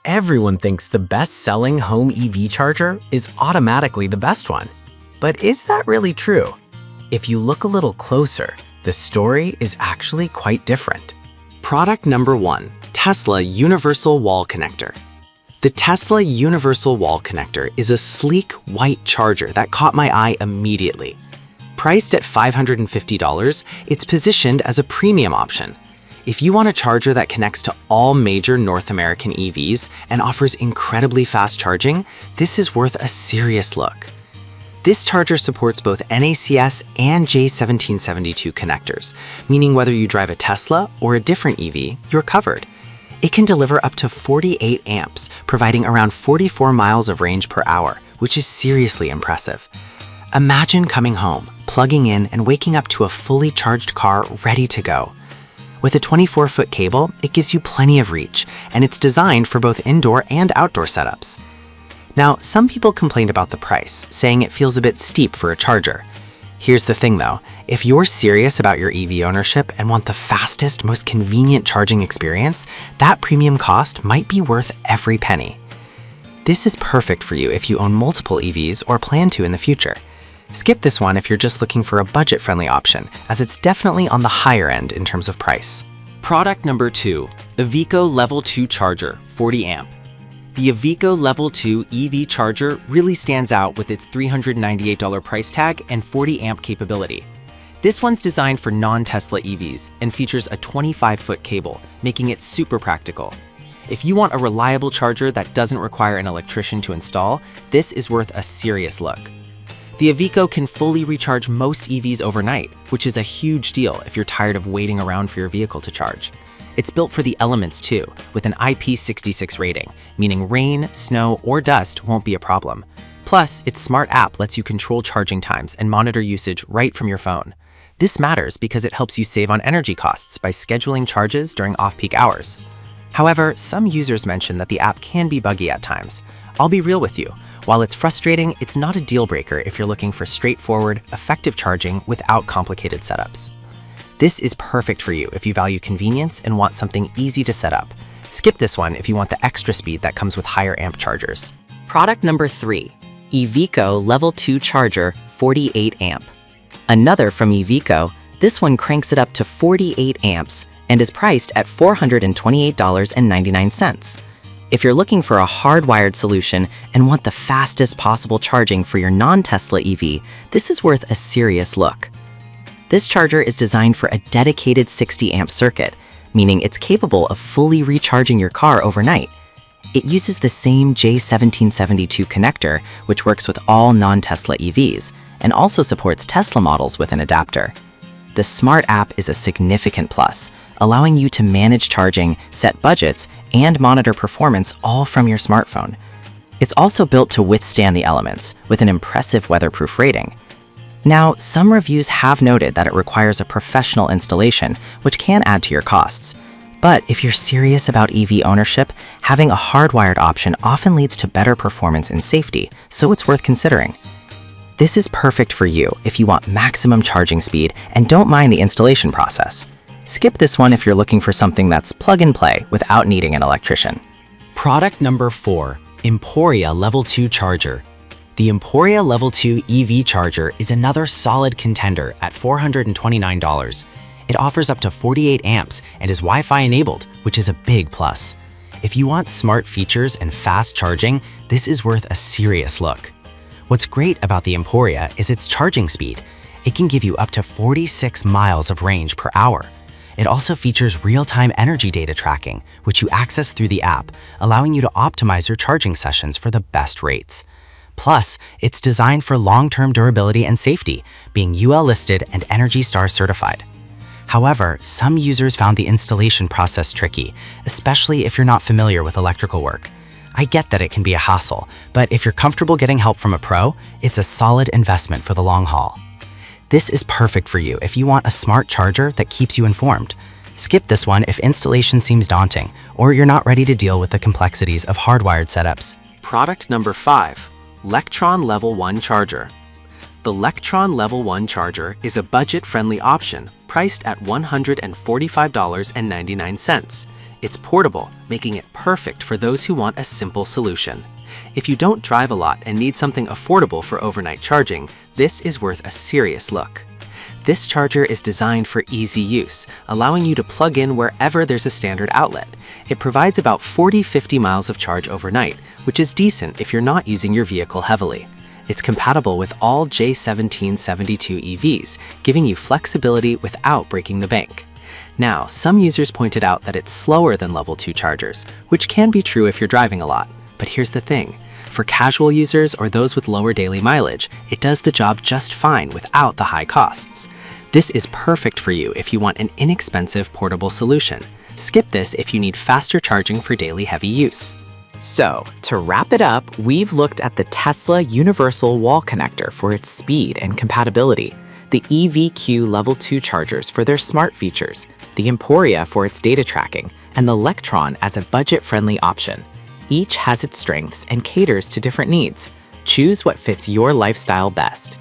Everyone thinks the best-selling home EV charger is automatically the best one. But is that really true? If you look a little closer, the story is actually quite different. Product number 1, Tesla Universal Wall Connector. The Tesla Universal Wall Connector is a sleek white charger that caught my eye immediately. Priced at $550, it's positioned as a premium option. If you want a charger that connects to all major North American EVs and offers incredibly fast charging, this is worth a serious look. This charger supports both NACS and J1772 connectors, meaning whether you drive a Tesla or a different EV, you're covered. It can deliver up to 48 amps, providing around 44 miles of range per hour, which is seriously impressive. Imagine coming home, plugging in, and waking up to a fully charged car ready to go. With a 24-foot cable, it gives you plenty of reach, and it's designed for both indoor and outdoor setups. Now, some people complained about the price, saying it feels a bit steep for a charger. Here's the thing though, if you're serious about your EV ownership and want the fastest, most convenient charging experience, that premium cost might be worth every penny. This is perfect for you if you own multiple EVs or plan to in the future. Skip this one if you're just looking for a budget-friendly option, as it's definitely on the higher end in terms of price. Product number 2, Iveco Level 2 Charger, 40 amp. The Iveco Level 2 EV charger really stands out with its $398 price tag and 40 amp capability. This one's designed for non-Tesla EVs and features a 25-foot cable, making it super practical. If you want a reliable charger that doesn't require an electrician to install, this is worth a serious look. The Iveco can fully recharge most EVs overnight, which is a huge deal if you're tired of waiting around for your vehicle to charge. It's built for the elements too, with an IP66 rating, meaning rain, snow, or dust won't be a problem. Plus, its smart app lets you control charging times and monitor usage right from your phone. This matters because it helps you save on energy costs by scheduling charges during off-peak hours. However, some users mention that the app can be buggy at times. I'll be real with you. While it's frustrating, it's not a deal breaker if you're looking for straightforward, effective charging without complicated setups. This is perfect for you if you value convenience and want something easy to set up. Skip this one if you want the extra speed that comes with higher amp chargers. Product number 3, Iveco Level 2 Charger, 48 amp. Another from Iveco, this one cranks it up to 48 amps and is priced at $428.99. If you're looking for a hardwired solution and want the fastest possible charging for your non-Tesla EV, this is worth a serious look. This charger is designed for a dedicated 60 amp circuit, meaning it's capable of fully recharging your car overnight. It uses the same J1772 connector, which works with all non-Tesla EVs, and also supports Tesla models with an adapter. The Smart app is a significant plus, allowing you to manage charging, set budgets, and monitor performance all from your smartphone. It's also built to withstand the elements, with an impressive weatherproof rating. Now, some reviews have noted that it requires a professional installation, which can add to your costs. But if you're serious about EV ownership, having a hardwired option often leads to better performance and safety, so it's worth considering. This is perfect for you if you want maximum charging speed and don't mind the installation process. Skip this one if you're looking for something that's plug and play without needing an electrician. Product number 4, Emporia Level 2 Charger. The Emporia Level 2 EV charger is another solid contender at $429. It offers up to 48 amps and is Wi-Fi enabled, which is a big plus. If you want smart features and fast charging, this is worth a serious look. What's great about the Emporia is its charging speed. It can give you up to 46 miles of range per hour. It also features real-time energy data tracking, which you access through the app, allowing you to optimize your charging sessions for the best rates. Plus, it's designed for long-term durability and safety, being UL listed and ENERGY STAR certified. However, some users found the installation process tricky, especially if you're not familiar with electrical work. I get that it can be a hassle, but if you're comfortable getting help from a pro, it's a solid investment for the long haul. This is perfect for you if you want a smart charger that keeps you informed. Skip this one if installation seems daunting, or you're not ready to deal with the complexities of hardwired setups. Product number 5, Lectron Level 1 Charger. The Lectron Level 1 charger is a budget-friendly option priced at $145.99. It's portable, making it perfect for those who want a simple solution. If you don't drive a lot and need something affordable for overnight charging, this is worth a serious look. This charger is designed for easy use, allowing you to plug in wherever there's a standard outlet. It provides about 40-50 miles of charge overnight, which is decent if you're not using your vehicle heavily. It's compatible with all J1772 EVs, giving you flexibility without breaking the bank. Now, some users pointed out that it's slower than Level 2 chargers, which can be true if you're driving a lot. But here's the thing. For casual users or those with lower daily mileage, it does the job just fine without the high costs. This is perfect for you if you want an inexpensive portable solution. Skip this if you need faster charging for daily heavy use. So, to wrap it up, we've looked at the Tesla Universal Wall Connector for its speed and compatibility, the EVQ Level 2 chargers for their smart features, the Emporia for its data tracking, and the Lectron as a budget-friendly option. Each has its strengths and caters to different needs. Choose what fits your lifestyle best.